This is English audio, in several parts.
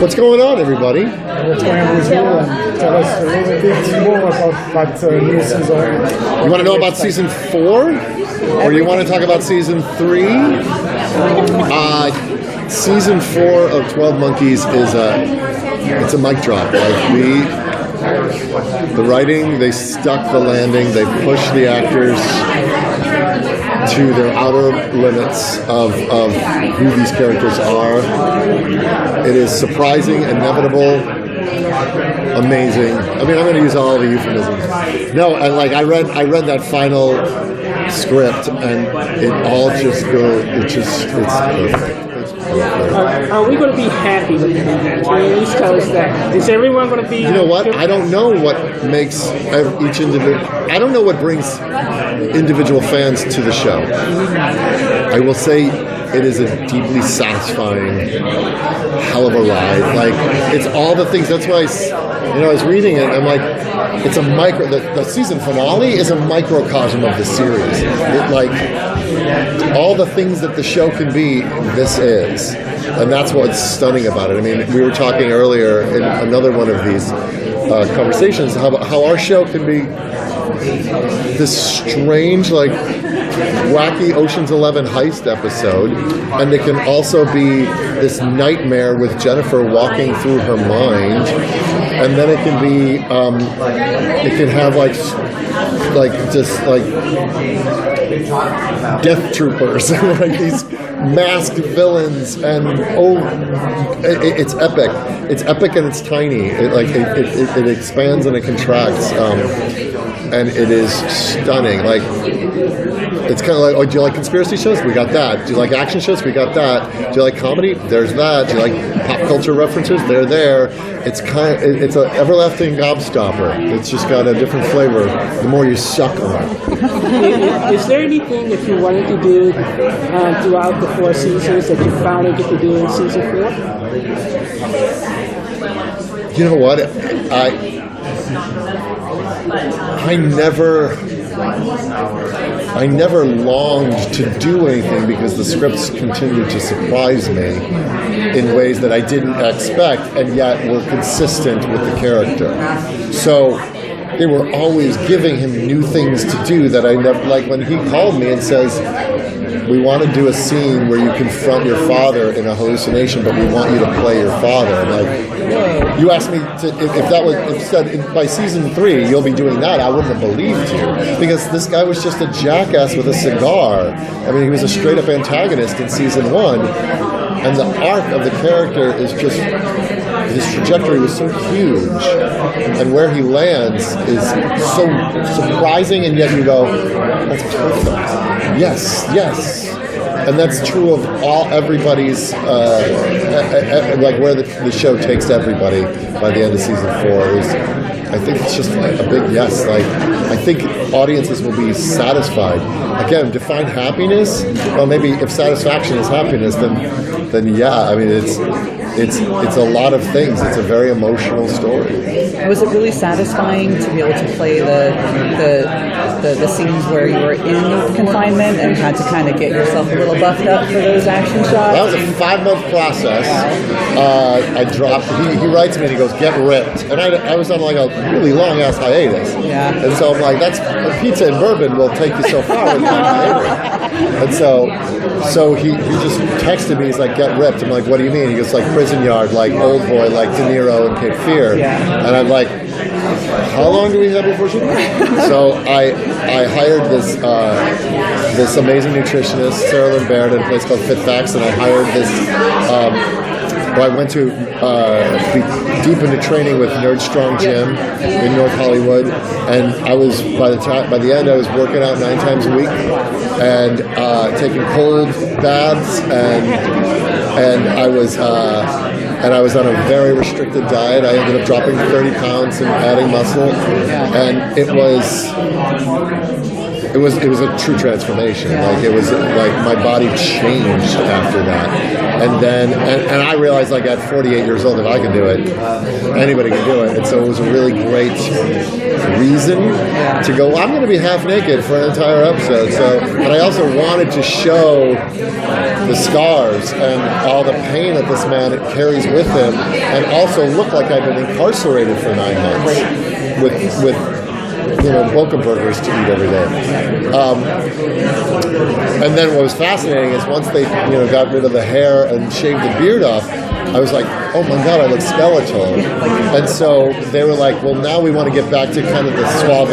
What's going on, everybody? What's going on with you? And tell us a little bit more about that new season. You want to know about season 4? Or do you want to talk about season 3? Season 4 of 12 Monkeys is it's a mic drop. The writing, they stuck the landing, they pushed the actors to their outer limits of who these characters are. It is surprising, inevitable, amazing. I mean, I'm going to use all the euphemisms. No, and I read that final script, and it all just goes. It's perfect. Are we going to be happy with it? Can you at least tell us that? Is everyone going to be? You know what? I don't know what makes each individual. I don't know what brings individual fans to the show. I will say it is a deeply satisfying, hell of a ride. It's all the things. That's why I was reading it. I'm like, it's a micro. The season finale is a microcosm of the series. All the things that the show can be, this is. And that's what's stunning about it. I mean, we were talking earlier in another one of these conversations how our show can be this strange, wacky Ocean's 11 heist episode, and it can also be this nightmare with Jennifer walking through her mind, and then it can be, it can have death troopers, these masked villains, and it's epic. It's epic and it's tiny. It expands and it contracts, and it is stunning. It's kind of do you like conspiracy shows? We got that. Do you like action shows? We got that. Do you like comedy? There's that. Do you like pop culture references? They're there. It's it's an everlasting gobstopper. It's just got a different flavor the more you suck on it. Is there anything that you wanted to do throughout the 4 seasons that you finally get to do in season 4? You know what? I never longed to do anything because the scripts continued to surprise me in ways that I didn't expect, and yet were consistent with the character. So they were always giving him new things to do that I never, when he called me and says, we want to do a scene where you confront your father in a hallucination, but we want you to play your father. I'm you asked me if that was, if said by season 3 you'll be doing that, I wouldn't have believed you, because this guy was just a jackass with a cigar. I mean, he was a straight up antagonist in season 1, and the arc of the character is just, his trajectory was so huge, and where he lands is so surprising, and yet you go, that's perfect. Yes. And that's true of everybody's, where the show takes everybody by the end of season 4 is, I think it's just a big yes. I think audiences will be satisfied. Again, define happiness. Well, maybe if satisfaction is happiness, then yeah. I mean, it's a lot of things. It's a very emotional story. Was it really satisfying to be able to play the scenes where you were in confinement and had to kind of get yourself a little buffed up for those action shots? That was a 5-month process. I dropped. He writes me and he goes, "Get ripped," and I was on a really long ass hiatus. Yeah. And so I'm like, that's pizza and bourbon will take you so far. And so he just texted me. He's like, "Get ripped." I'm like, "What do you mean?" He goes, prison yard, Old Boy, De Niro and Cape Fear. Yeah. And I'm like, how long do we have before shooting? So I hired this amazing nutritionist, Sarah Lynn Baird, at a place called Fit Facts, and I hired this. I went to be deep into training with Nerd Strong Gym in North Hollywood, and I was by the end I was working out 9 times a week and taking cold baths, and I was on a very restricted diet. I ended up dropping 30 pounds and adding muscle, and it was it was a true transformation. Like it was like my body changed after that, and then and I realized like at 48 years old, if I can do it, anybody can do it. And so it was a really great reason to go. Well, I'm going to be half naked for an entire episode. So, but I also wanted to show the scars and all the pain that this man carries with him, and also look like I've been incarcerated for 9 months with Boca burgers to eat every day. And then what was fascinating is once they got rid of the hair and shaved the beard off, I was like, oh my God, I look skeletal. And so they were like, well, now we want to get back to kind of the suave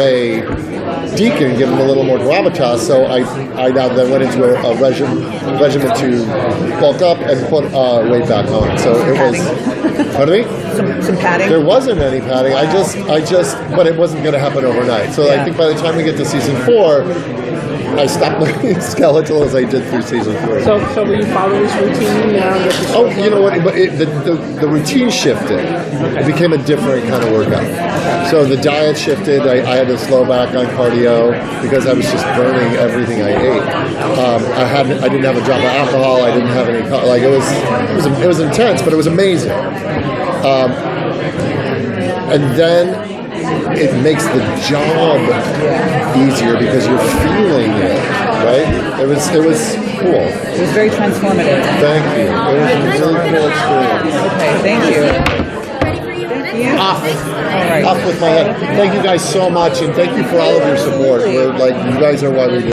Deacon, give him a little more gravitas. So I now then went into a regimen to bulk up and put weight back on. So it was, pardon me? Some padding? There wasn't any padding. I just, but it wasn't going to happen overnight. So I think by the time we get to season 4, I stopped looking as skeletal as I did through season 3. So will you follow this routine now? You know what? But the routine shifted. It became a different kind of workout. So the diet shifted. I had to slow back on cardio because I was just burning everything I ate. I didn't have a drop of alcohol. I didn't have any like it was intense, but it was amazing. And then it makes the job easier because you're feeling it, right? It was cool. It was very transformative. Thank you. It was a really cool experience. Okay, thank you. Off. All right. Off with my head. Thank you guys so much, and thank you for all of your support. You guys are why we do.